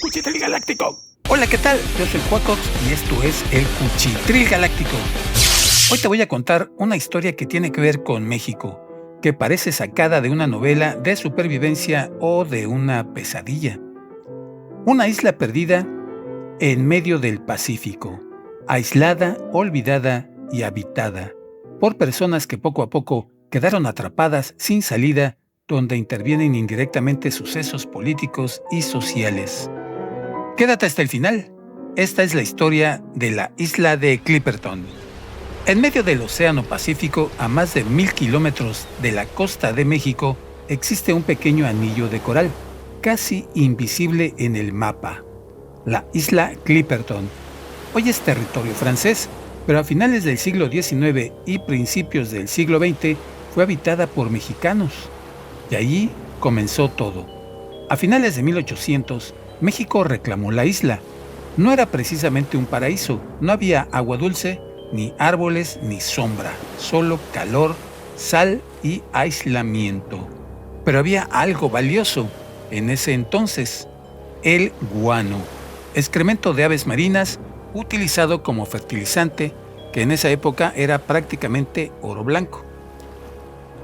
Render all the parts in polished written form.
Cuchitril Galáctico. Hola, ¿qué tal? Yo soy Cuacox y esto es el Cuchitril Galáctico. Hoy te voy a contar una historia que tiene que ver con México, que parece sacada de una novela de supervivencia o de una pesadilla. Una isla perdida en medio del Pacífico, aislada, olvidada y habitada por personas que poco a poco quedaron atrapadas sin salida, donde intervienen indirectamente sucesos políticos y sociales. Quédate hasta el final. Esta es la historia de la isla de Clipperton. En medio del Océano Pacífico, a más de 1000 kilómetros de la costa de México, existe un pequeño anillo de coral, casi invisible en el mapa. La isla Clipperton. Hoy es territorio francés, pero a finales del siglo XIX y principios del siglo XX fue habitada por mexicanos. Y allí comenzó todo. A finales de 1800, México reclamó la isla. No era precisamente un paraíso, no había agua dulce, ni árboles, ni sombra, solo calor, sal y aislamiento. Pero había algo valioso en ese entonces: el guano, excremento de aves marinas utilizado como fertilizante, que en esa época era prácticamente oro blanco.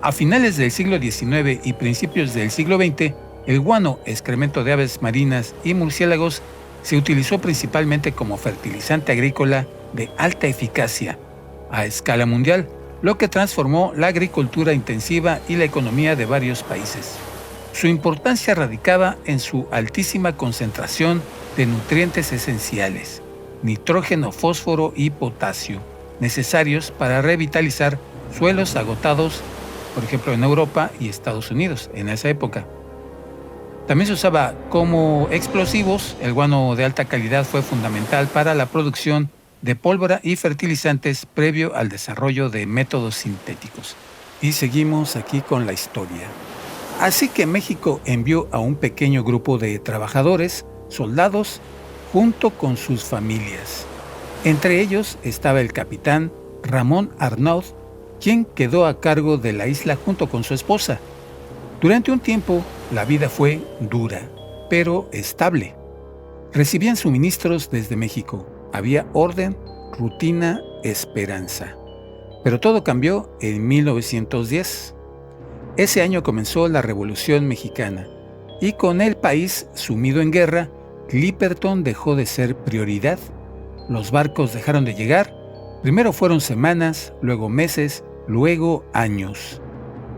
A finales del siglo XIX y principios del siglo XX, el guano, excremento de aves marinas y murciélagos, se utilizó principalmente como fertilizante agrícola de alta eficacia a escala mundial, lo que transformó la agricultura intensiva y la economía de varios países. Su importancia radicaba en su altísima concentración de nutrientes esenciales, nitrógeno, fósforo y potasio, necesarios para revitalizar suelos agotados, por ejemplo en Europa y Estados Unidos en esa época. También se usaba como explosivos. El guano de alta calidad fue fundamental para la producción de pólvora y fertilizantes previo al desarrollo de métodos sintéticos. Y seguimos aquí con la historia. Así que México envió a un pequeño grupo de trabajadores, soldados, junto con sus familias. Entre ellos estaba el capitán Ramón Arnaud, quien quedó a cargo de la isla junto con su esposa. Durante un tiempo, la vida fue dura, pero estable. Recibían suministros desde México. Había orden, rutina, esperanza. Pero todo cambió en 1910. Ese año comenzó la Revolución Mexicana, y con el país sumido en guerra, Clipperton dejó de ser prioridad. Los barcos dejaron de llegar. Primero fueron semanas, luego meses, luego años.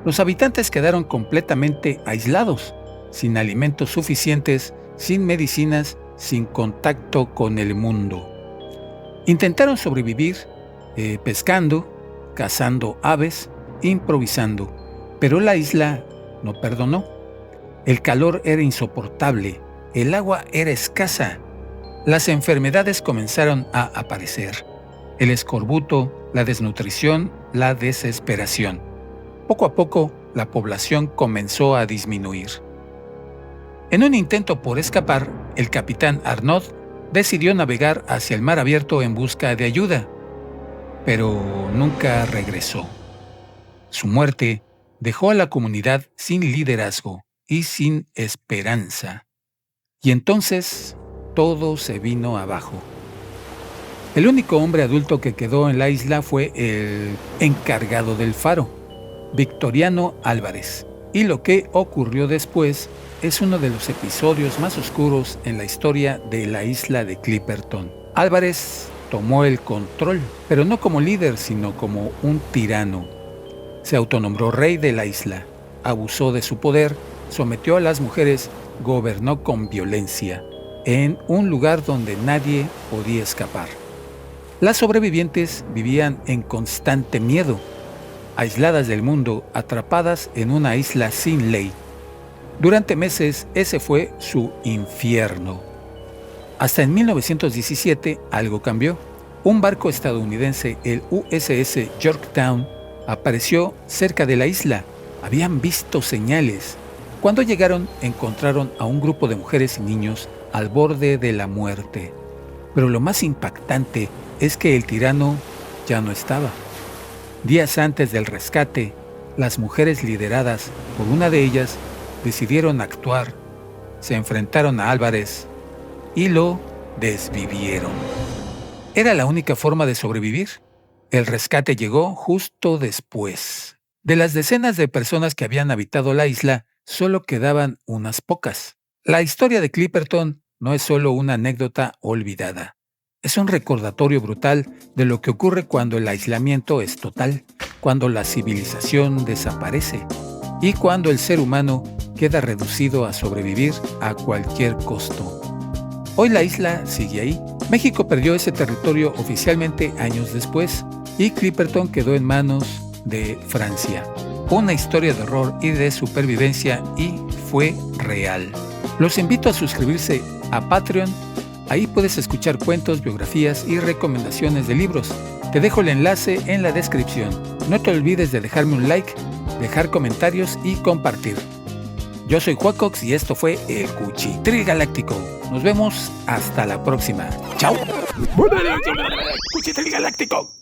Los habitantes quedaron completamente aislados, sin alimentos suficientes, sin medicinas, sin contacto con el mundo. Intentaron sobrevivir pescando, cazando aves, improvisando, pero la isla no perdonó. El calor era insoportable, el agua era escasa, las enfermedades comenzaron a aparecer, el escorbuto, la desnutrición, la desesperación. Poco a poco, la población comenzó a disminuir. En un intento por escapar, el capitán Arnaud decidió navegar hacia el mar abierto en busca de ayuda, pero nunca regresó. Su muerte dejó a la comunidad sin liderazgo y sin esperanza. Y entonces, todo se vino abajo. El único hombre adulto que quedó en la isla fue el encargado del faro, Victoriano Álvarez, y lo que ocurrió después es uno de los episodios más oscuros en la historia de la isla de Clipperton. Álvarez tomó el control, pero no como líder, sino como un tirano. Se autonombró rey de la isla, abusó de su poder, sometió a las mujeres, gobernó con violencia, en un lugar donde nadie podía escapar. Las sobrevivientes vivían en constante miedo, aisladas del mundo, atrapadas en una isla sin ley. Durante meses ese fue su infierno. Hasta en 1917 algo cambió. Un barco estadounidense, el USS Yorktown, apareció cerca de la isla. Habían visto señales. Cuando llegaron, encontraron a un grupo de mujeres y niños al borde de la muerte. Pero lo más impactante es que el tirano ya no estaba. Días antes del rescate, las mujeres lideradas por una de ellas decidieron actuar se enfrentaron a Álvarez y lo desvivieron. Era la única forma de sobrevivir. El rescate llegó justo después. De las decenas de personas que habían habitado la isla, solo quedaban unas pocas. La historia de Clipperton no es solo una anécdota olvidada. Es un recordatorio brutal de lo que ocurre cuando el aislamiento es total, cuando la civilización desaparece y cuando el ser humano queda reducido a sobrevivir a cualquier costo. Hoy la isla sigue ahí. México perdió ese territorio oficialmente años después y Clipperton quedó en manos de Francia. Una historia de horror y de supervivencia y fue real. Los invito a suscribirse a Patreon. Ahí puedes escuchar cuentos, biografías y recomendaciones de libros. Te dejo el enlace en la descripción. No te olvides de dejarme un like, dejar comentarios y compartir. Yo soy Juacox y esto fue el Cuchitril Galáctico. Nos vemos hasta la próxima. ¡Chao! ¡Cuchitril Galáctico!